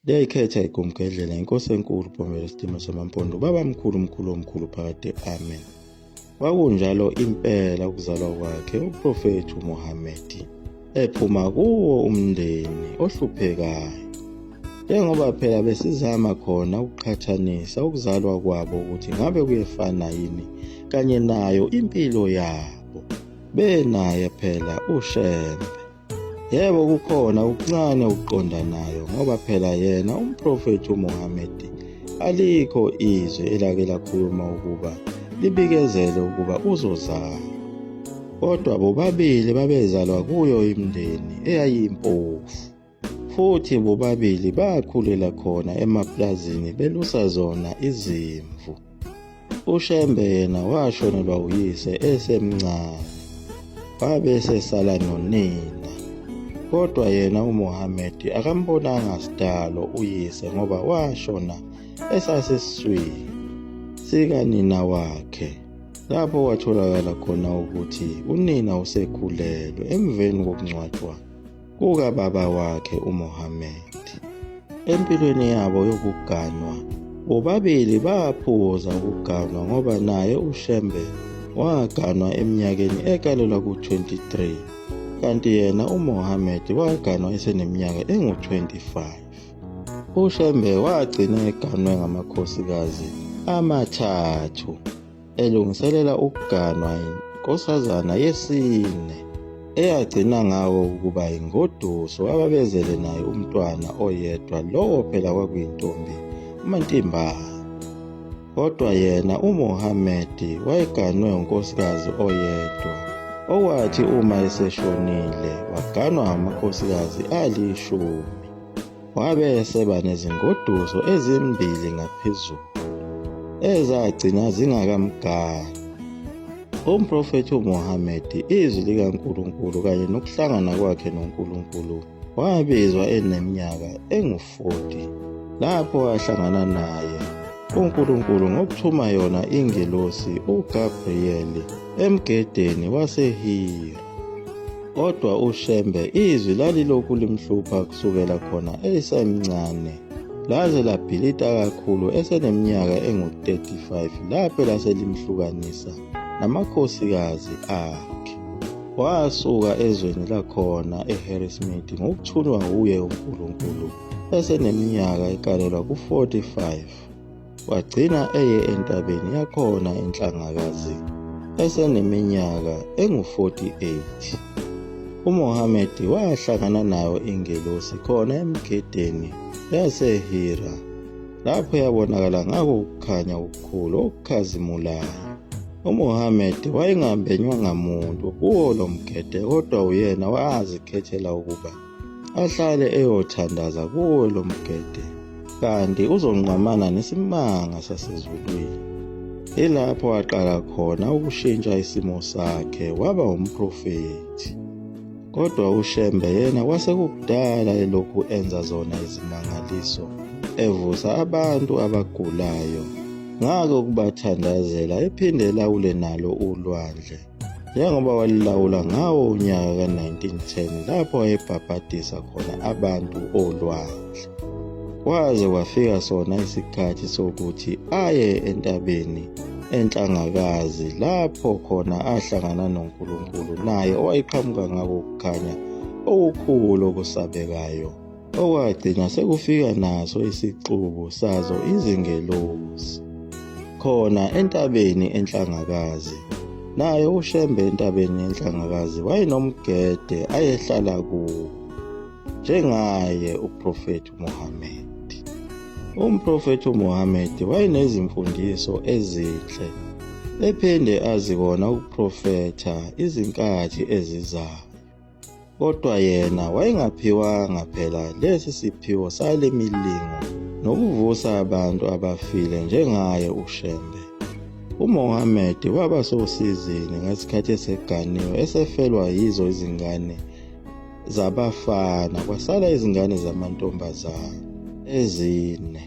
Liyayikhetha igumgedlela inkosi enkulu Bomela Sidima Samampondo, ubaba mkhulu omkhulu phakade, amen. Kwakunjalo impela ukuzalwa kwakhe uProfethi uMuhammad ephuma kuwo umndeni ohluphekayo, njengoba phela besizama khona ukuqhathanisa ukuzalwa kwabo ukuthi ngabe kuyefana yini kanye nayo impilo yabo. Benaye phela uShembe. Yebo, kukhona ukuncane ukuqondanayo ngoba phela yena uMprofethi uMuhammad alikho izwi elake lakhuluma ukuba libikezele ukuba uzozala, kodwa bobabili babezalwa kuyo imindeni eyayimpofu, futhi bobabili bakhulela khona emaplazini belusa zona izimvu. uShembe yena washonelwa uyise esemncane, wabe esesala nonina, kodwa yena uMuhammad akambonanga sidalo uyise ngoba washona esasesiswini sikanina wakhe, lapho kwatholakala khona ukuthi unina usekhulelwe emveni kokungcwatshwa kukababa wakhe uMuhammad. Empilweni yabo yokuganwa, bobabili baphuza ukuganwa ngoba naye uShembe waganwa eminyakeni ekalelwa ku-23, kanti yena uMuhammad waganwa eseneminyaka engu-25. uShembe wagcina eganwe ngamakhosikazi amathathu, elungiselela ukuganwa inkosazana yesine eyagcina ngawo ukuba ingoduso ababezele naye umntwana oyedwa, lowo phela kwakuyintombi uMantimbane. Kodwa yena uMuhammad wayeganwe unkosikazi oyedwa, okwathi uma eseshonile waganwa amakhosikazi ali-10, wabe eseba nezingoduso ezimbili ngaphezulu ezagcina zingakamgani. uMprofethi uMuhammad, izwi likaNkulunkulu kanye nokuhlangana kwakhe noNkulunkulu, wabizwa eneminyaka engu-40 lapho wahlangana naye uNkulunkulu ngokuthuma yona ingelosi uGabriyeli emgedeni waseHira. Kodwa uShembe izwi lalilokhu limhlupha kusukela khona esemncane, laze labhilita kakhulu eseneminyaka engu-35 lapho laselimhlukanisa namakhosikazi akhe. Wasuka ezweni lakhona eHarismith ngokuthunywa uye uNkulunkulu eseneminyaka ekalelwa ku-45, wagcina eye entabeni yakhona enhlangakazi eseneminyaka engu-48. uMuhammad wahlangana nayo ingelosi khona emgedeni yaseHira, lapho yabonakala ngako ukukhanya okukhulu okukhazimulayo. uMuhammad wayengambenywanga muntu kuwo lo mgede, kodwa uyena wazikhethela ukuba ahlale eyothandaza kuwo lo mgede, kanti uzonqamana nesimanga sasezulwini. Ilapho waqala khona ukushintsha isimo sakhe waba umprofethi. Kodwa uShembe yena kwasekukudala elokhu enza zona izimangaliso, evusa abantu abagulayo, ngako kubathandazela ephinde elawule nalo ulwandle, njengoba walilawula ngawo unyaka ka-1910 lapho wayebhabhadisa khona abantu olwandle. Kwaze kwafika sona isikhathi sokuthi aye entabeni enhlangakazi, lapho khona ahlangana noNkulunkulu, naye owayeqhamuka ngako ukukhanya okukhulu okusabekayo, okwagcina sekufika naso isixuku sazo izingelosi khona entabeni enhlangakazi. Naye uShembe entabeni enhlangakazi wayenomgede ayehlala kuwo, njengaye uProfethi uMuhammad. uMprofethi uMuhammad wayenezimfundiso ezinhle, ephinde azikona ukuprofetha izinkathi ezizayo, kodwa yena wayengaphiwanga phela lesi siphiwo sale milingo nokuvusa abantu abafile njengaye uShembe. uMuhammad waba sosizini ngesikhathi eseganiwe, esefelwa yizo izingane zabafana, kwasala izingane zamantombazane ezine.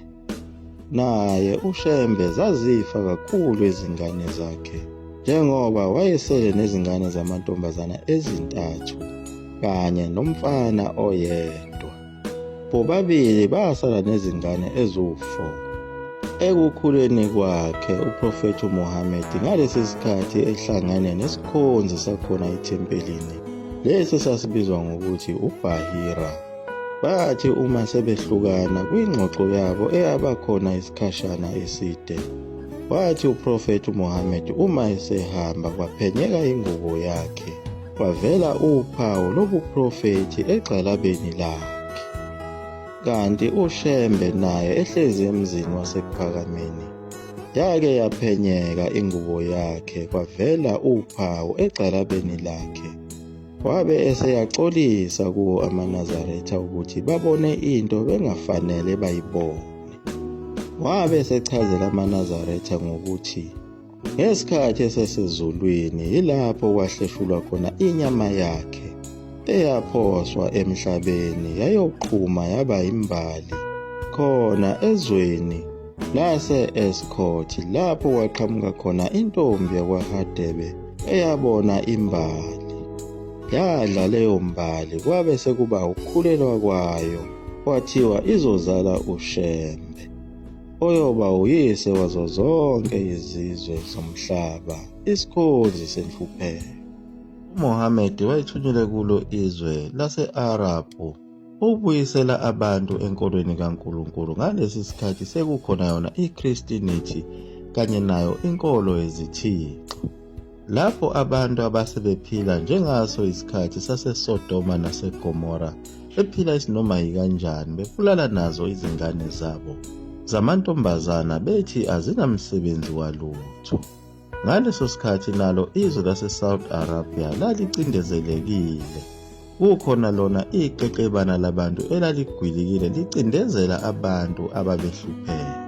Naye uShembe zazifa kakhulu izingane zakhe, njengoba wayesele nezingane zamantombazana ezintathu kanye nomfana oyedwa. Lapho babili basala nezingane eziwu-4. Ekukhuleni kwakhe uProfethi uMuhammad ngalesi sikhathi ehlangane nesikhonzi sakhona ethempelini lesi sasibizwa ngokuthi uBahira. Bathi uma sebehlukana kwingxoxo yabo eyabakhona isikhashana eside, wathi uProfethi uMuhammad uma esehamba kwaphenyeka ingubo yakhe, kwavela uphawu lobuprofethi egxalabeni lakhe. Kanti uShembe naye ehlezi emzini wasePhakameni, yake yaphenyeka ingubo yakhe, kwavela uphawu egxalabeni lakhe. Wabe eseyaxolisa kuwo amaNazaretha ukuthi babone into bengafanele bayibone. Wabe esechazela amaNazaretha ngokuthi ngesikhathi esesezulwini yilapho kwahleshulwa khona inyama yakhe eyaphoswa emhlabeni yayoqhuma yaba imbali khona ezweni lase-Escott, lapho kwaqhamuka khona intombi yakwaHadebe eyabona imbali. Yadla leyo mbali, kwabe sekuba ukukhulelwa kwayo, kwathiwa izozala uShembe, oyoba uyise wazo zonke izizwe zomhlaba, isikhonzi senhlupheko. uMuhammad wayethunyelwe kulo izwe lase-Arabhu ukubuyisela abantu enkolweni kaNkulunkulu. Ngalesi sikhathi sekukhona yona iChristianity kanye nayo inkolo yezithixo, lapho abantu abasebephila njengaso isikhathi saseSodoma naseGomora bephila isinoma yikanjani, bebulala nazo izingane zabo zamantombazana bethi azinamsebenzi walutho. Ngaleso sikhathi nalo izwe lase-Saudi Arabia lalicindezelekile. Kukhona lona iqeqebana labantu elaligwilikile licindezela abantu ababehlupheka.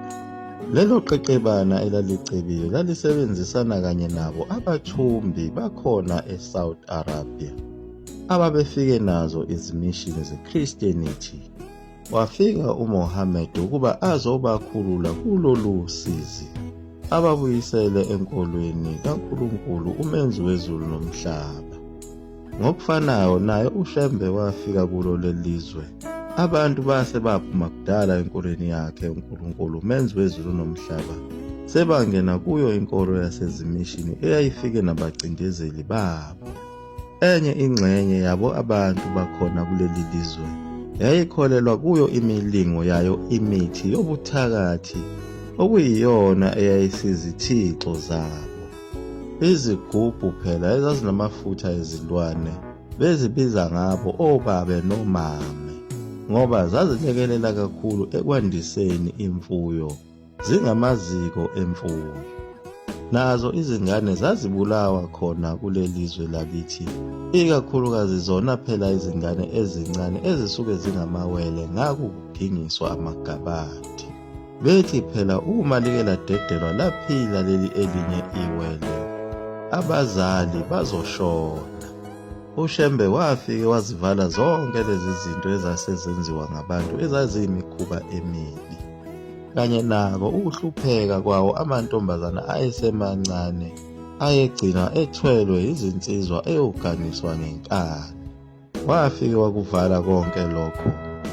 Lelo qeqebana elalicebile lalisebenzisana kanye nabo abathumbi bakhona eSaudi Arabia ababefike nazo izimishini zeChristianity. Wafika uMuhammad ukuba azobakhulula kulolu sizi, ababuyisele enkolweni kaNkulunkulu umenzi wezulu nomhlaba. Ngokufanayo naye uShembe wafika kulo lelizwe. Abantu base baphuma kudala enkolweni yakhe uNkulunkulu umenzi wezulu nomhlaba, sebangena kuyo inkolo yasezimishini eyayifike nabacindezeli babo. Enye ingxenye yabo abantu bakhona kuleli lizwe yayikholelwa kuyo imilingo yayo imithi yobuthakathi, okuyiyona eyayisizithixo zabo. Izigubhu phela ezazinamafutha ezilwane bezibiza ngabo obabe nomame, ngoba zazilekelela kakhulu ekwandiseni imfuyo, zingamaziko emfuyo. Nazo izingane zazibulawa khona kulelizwe lakithi, ikakhulukazi zona phela izingane ezincane ezisuke zingamawele ngakugingiswa amagabadi. Bethi phela uma like ladedelwa laphila leli elinye iwele, abazali bazoshona. uShembe wafike wazivala zonke lezi zinto ezasezenziwa ngabantu ezaziyimikhuba emibi, kanye nako ukuhlupheka kwawo amantombazana ayesemancane ayegcina ethwelwe izinsizwa eyoganiswa ngenkani. Wafike wakuvala konke lokho.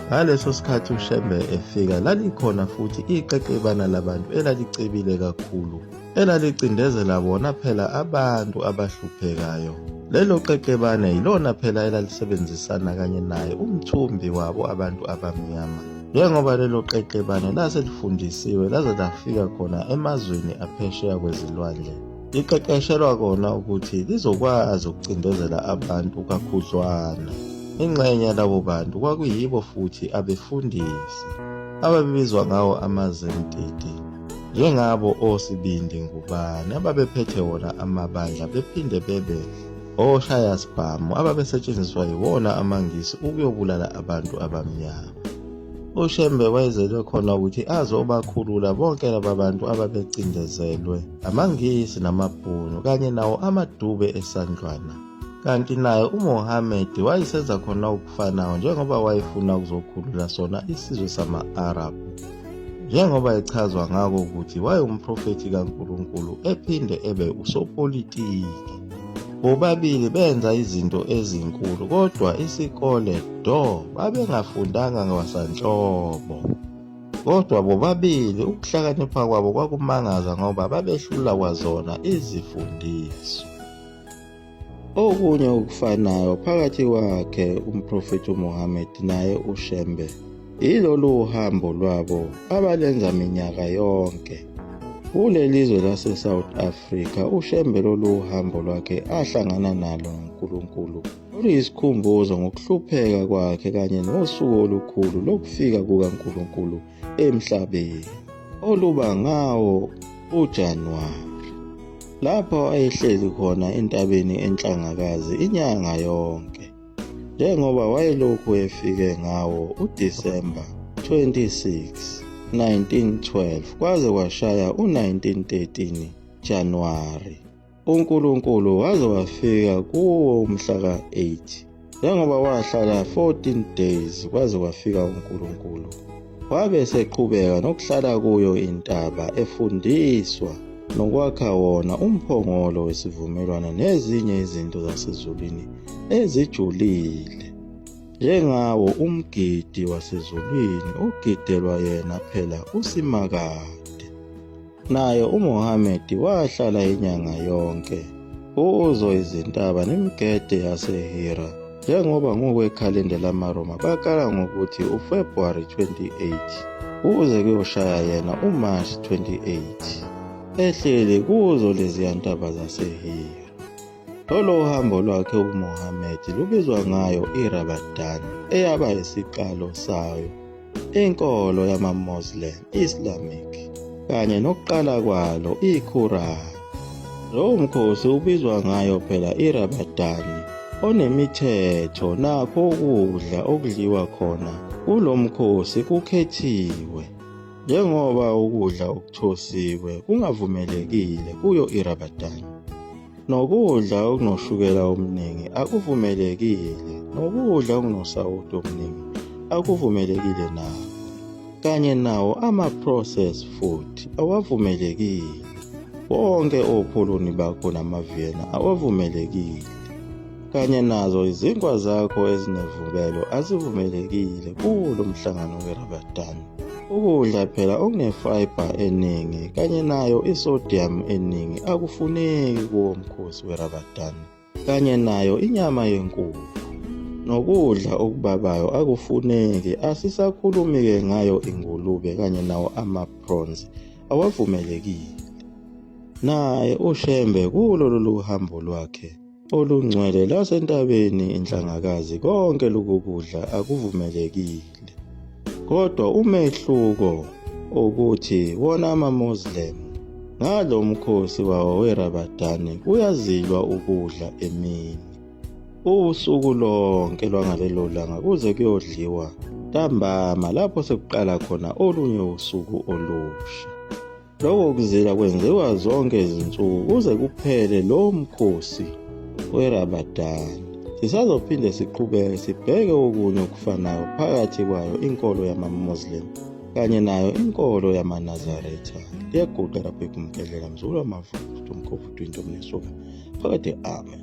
Ngaleso sikhathi uShembe efika lalikhona futhi iqeqebana labantu elalicebile kakhulu, elalicindezela bona phela abantu abahluphekayo. Lelo qeqebana yilona phela elalisebenzisana kanye naye umthumbi wabo abantu abamnyama. Njengoba lelo qeqebane laselifundisiwe laze lafika khona emazweni aphesheya kwezilwandle, liqeqeshelwa kona ukuthi lizokwazi ukucindezela abantu kakhudlwana. Ingxenye yalabo bantu kwakuyibo futhi abefundisi ababizwa ngawo amazentiti, njengabo osibindi ngubane ababephethe wona amabandla, bephinde bebe oshayasibhamu ababesetshenziswa yiwona amangisi ukuyobulala abantu abamnyama. uShembe wayezelwe khona ukuthi azobakhulula bonke laba bantu ababecindezelwe amangisi namabhunu kanye nawo amadube esandlwana. Kanti naye uMuhammad wayesenza khona ukufanayo, njengoba wayefuna ukuzokhulula sona isizwe sama-Arabhu, njengoba echazwa ngako ukuthi wayengumprofethi kaNkulunkulu ephinde ebe usopolitiki. Bobabili benza izinto ezinkulu kodwa isikole babengafundanga ngasanhlobo. Kodwa bobabili ukuhlakanipha kwabo kwakumangaza ngoba babehlula kwazona izifundiso. Okunye okufanayo phakathi kwakhe umprofethi uMuhammad naye uShembe ilolu hambo lwabo abalenza minyaka yonke. Kuleli zwe lase-South Africa uShembe lolu hambo lwakhe ahlangana nalo uNkulunkulu oluyisikhumbuzo ngokuhlupheka kwakhe kanye nosuku olukhulu lokufika kukaNkulunkulu emhlabeni oluba ngawo uJanuwari, lapho ayehleli khona entabeni eNhlangakazi inyanga yonke, njengoba wayelokhu efike ngawo uDisemba 26, 1912 kwaze kwashaya u-1913 Januwari. uNkulunkulu waze wafika kuwo umhla ka-8, njengoba wahlala 14 days kwaze kwafika uNkulunkulu. Wabe seqhubeka nokuhlala kuyo intaba efundiswa nokwakha wona umphongolo wesivumelwano nezinye izinto zasezulwini ezijulile, njengawo umgidi wasezulwini ugidelwa yena phela uSimakade. Naye uMuhammad wahlala inyanga yonke kuzo izintaba nemigede yaseHira, njengoba ngokwekhalenda lamaRoma bakala ngokuthi uFebruary 28 kuze kuyoshaya yena uMarch 28 ehleli kuzo leziya ntaba zaseHira. Lolo hambo lwakhe uMuhammad lubizwa ngayo iRamadan, eyaba isiqalo sayo inkolo yamaMuslim Islamic kanye nokuqala kwalo iQuran. Lowo mkhosi ubizwa ngayo phela iRamadan onemithetho, nakho ukudla okudliwa khona kulo mkhosi kukhethiwe, njengoba ukudla okuthosiwe kungavumelekile kuyo iRamadan. Nokudla okunoshukela omningi akuvumelekile, nokudla okunosawoti omningi akuvumelekile nawo, kanye nawo ama-processed food awavumelekile. Wonke opholoni bakho namaviyena awavumelekile, kanye nazo izinkwa zakho ezinevubelo azivumelekile kulo mhlangano weRamadan. Ukudla phela okunefiber eningi kanye nayo isodium eningi akufuneki kuwo mkhosi weRamadan, kanye nayo inyama yenkukhu nokudla okubabayo akufuneki. Asisakhulumi-ke ngayo ingulube kanye nawo ama-prawns awavumelekile. Naye uShembe kulolu hambo lwakhe olungcwele lasentabeni inhlangakazi konke lokhu kudla akuvumelekile. Kodwa umehluko ukuthi wona amaMuslim ngalo mkhosi wawo weRamadan kuyazilwa ukudla emini usuku lonke lwangalelo langa kuze kuyodliwa ntambama lapho sekuqala khona olunye usuku olusha. Lokho kuzila kwenziwa zonke izinsuku kuze kuphele lo mkhosi weRamadan. Sisazophinde siqhubeke sibheke okunye okufanayo phakathi kwayo inkolo yamaMuslim kanye nayo inkolo yamaNazaretha. Liyaguqa lapho ekumkelela mzulu wamavuto umkhofuthu into omnesuka phakathi. Amen.